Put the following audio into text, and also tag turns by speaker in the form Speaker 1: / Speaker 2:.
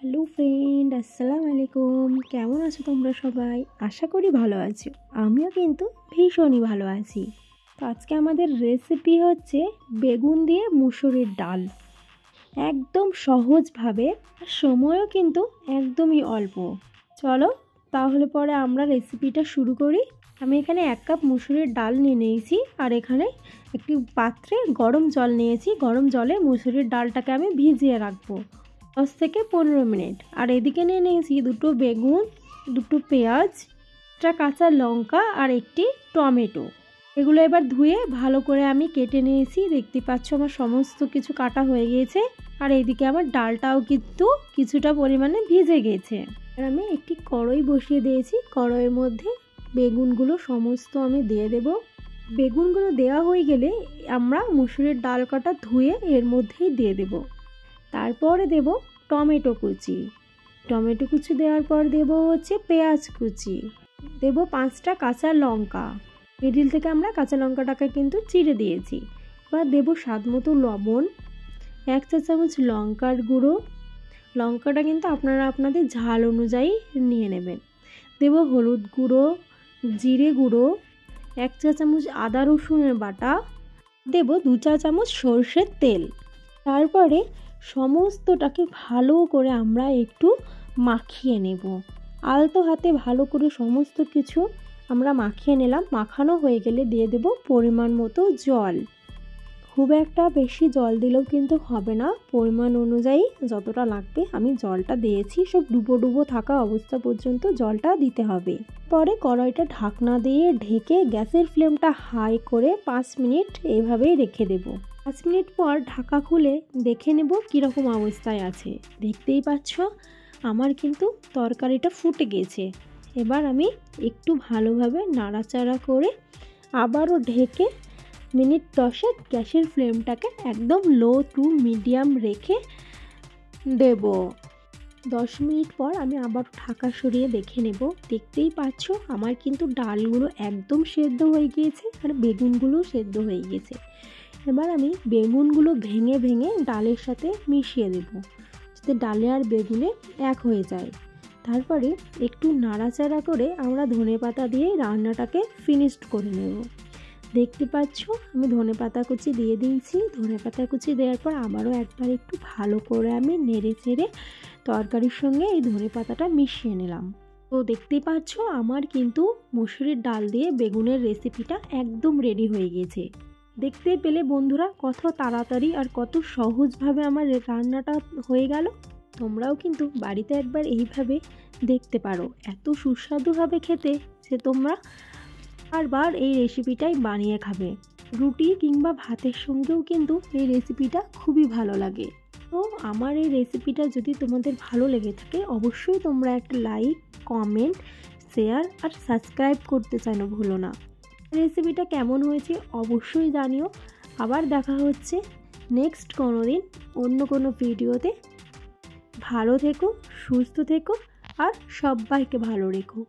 Speaker 1: Hello friend, আসসালামু আলাইকুম। কেমন আছো তোমরা সবাই? আশা করি ভালো আছো। আমিও কিন্তু ভীষণই ভালো আছি। তো আজকে আমাদের রেসিপি হচ্ছে বেগুন দিয়ে মুসুরির ডাল, একদম সহজভাবে, আর সময়ও কিন্তু একদমই অল্প। চলো তাহলে পরে আমরা রেসিপিটা শুরু করি। আমি এখানে 1 কাপ মুসুরির ডাল নিয়ে নিয়েছি, আর এখানে একটি পাত্রে গরম জল নিয়েছি। গরম জলে মুসুরির ডালটাকে আমি ভিজিয়ে রাখবো 10 থেকে 15 মিনিট। আর এদিকে নিয়ে নিয়েছি 2টো বেগুন, 2টো পেঁয়াজ, একটা কাঁচা লঙ্কা আর একটি টমেটো। এগুলো এবার ধুয়ে ভালো করে আমি কেটে নিয়েছি। দেখতে পাচ্ছ আমার সমস্ত কিছু কাটা হয়ে গিয়েছে। আর এইদিকে আমার ডালটাও কিন্তু কিছুটা পরিমাণে ভিজে গেছে। আর আমি একটি কড়াই বসিয়ে দিয়েছি। কড়াইয়ের মধ্যে বেগুনগুলো সমস্ত আমি দিয়ে দেব। বেগুনগুলো দেওয়া হয়ে গেলে আমরা মুসুরির ডাল কাটা ধুয়ে এর মধ্যেই দিয়ে দেব। তারপরে দেব টমেটো কুচি। টমেটো কুচি দেওয়ার পর দেব হচ্ছে পেঁয়াজ কুচি, দেব 5টা কাঁচা লঙ্কা। মিডিল থেকে আমরা কাঁচা লঙ্কাটাকে কিন্তু চিড়ে দিয়েছি। এবার দেব স্বাদ মতো লবণ, 1 চা চামচ লঙ্কার গুঁড়ো। লঙ্কাটা কিন্তু আপনারা আপনাদের ঝাল অনুযায়ী নিয়ে নেবেন। দেব হলুদ গুঁড়ো, জিরে গুঁড়ো, 1 চা চামচ আদা রসুনের বাটা, দেব 2 চা চামচ সরষের তেল। তারপরে সমস্তটাকে ভালো করে আমরা একটু মাখিয়ে নেব। আলতো হাতে ভালো করে সমস্ত কিছু আমরা মাখিয়ে নিলাম। মাখানো হয়ে গেলে দিয়ে দেব পরিমাণ মতো জল। খুব একটা বেশি জল দিলেও কিন্তু হবে না, পরিমাণ অনুযায়ী যতটা লাগবে আমি জলটা দিয়েছি। সব ডুবো ডুবো থাকা অবস্থা পর্যন্ত জলটা দিতে হবে। পরে কড়াইটা ঢাকনা দিয়ে ঢেকে গ্যাসের ফ্লেমটা হাই করে 5 মিনিট এইভাবেই রেখে দেব। 5 মিনিট পর ঢাকা খুলে দেখে নেব কীরকম অবস্থায় আছে। দেখতেই পাচ্ছ আমার কিন্তু তরকারিটা ফুটে গেছে। এবার আমি একটু ভালোভাবে নাড়াচাড়া করে আবারও ঢেকে মিনিট 10 গ্যাসের ফ্লেমটাকে একদম লো টু মিডিয়াম রেখে দেব। 10 মিনিট পর আমি আবার ঢাকা সরিয়ে দেখে নেব। দেখতেই পাচ্ছ আমার কিন্তু ডালগুলো একদম সেদ্ধ হয়ে গিয়েছে, আর বেগুনগুলো সেদ্ধ হয়ে গিয়েছে। এবার আমি বেগুনগুলো ভেঙে ভেঙে ডালের সাথে মিশিয়ে দেব, যাতে ডালে আর বেগুনে এক হয়ে যায়। তারপরে একটু নাড়াচাড়া করে আমরা ধনেপাতা দিয়ে রান্নাটাকে ফিনিশড করে নেব। দেখতে পাচ্ছ আমি ধনেপাতা কুচি দিয়ে দিয়েছি। ধনেপাতা কুচি দেওয়ার পর আবারও একবার একটু ভালো করে আমি নেড়ে চেড়ে তরকারির সঙ্গে এই ধনেপাতাটা মিশিয়ে নিলাম। তো দেখতেই পাচ্ছ আমার কিন্তু মুসুরির ডাল দিয়ে বেগুনের রেসিপিটা একদম রেডি হয়ে গেছে। দেখতে পেলে বন্ধুরা কত তাড়াতাড়ি আর কত সহজভাবে আমার রান্নাটা হয়ে গেল। তোমরাও কিন্তু বাড়িতে একবার এইভাবে দেখতে পারো। এত সুস্বাদুভাবে খেতে যে তোমরা বারবার এই রেসিপিটাই বানিয়ে খাবে। রুটি কিংবা ভাতের সঙ্গেও কিন্তু এই রেসিপিটা খুবই ভালো লাগে। তো আমার এই রেসিপিটা যদি তোমাদের ভালো লেগে থাকে অবশ্যই তোমরা একটা লাইক, কমেন্ট, শেয়ার আর সাবস্ক্রাইব করতে যেন ভুলো না। রেসিপিটা কেমন হয়েছে অবশ্যই জানিও। আবার দেখা হচ্ছে নেক্সট কোনো দিন অন্য কোনো ভিডিওতে। ভালো থেকো, সুস্থ থেকো আর সবাইকে ভালো রেখো।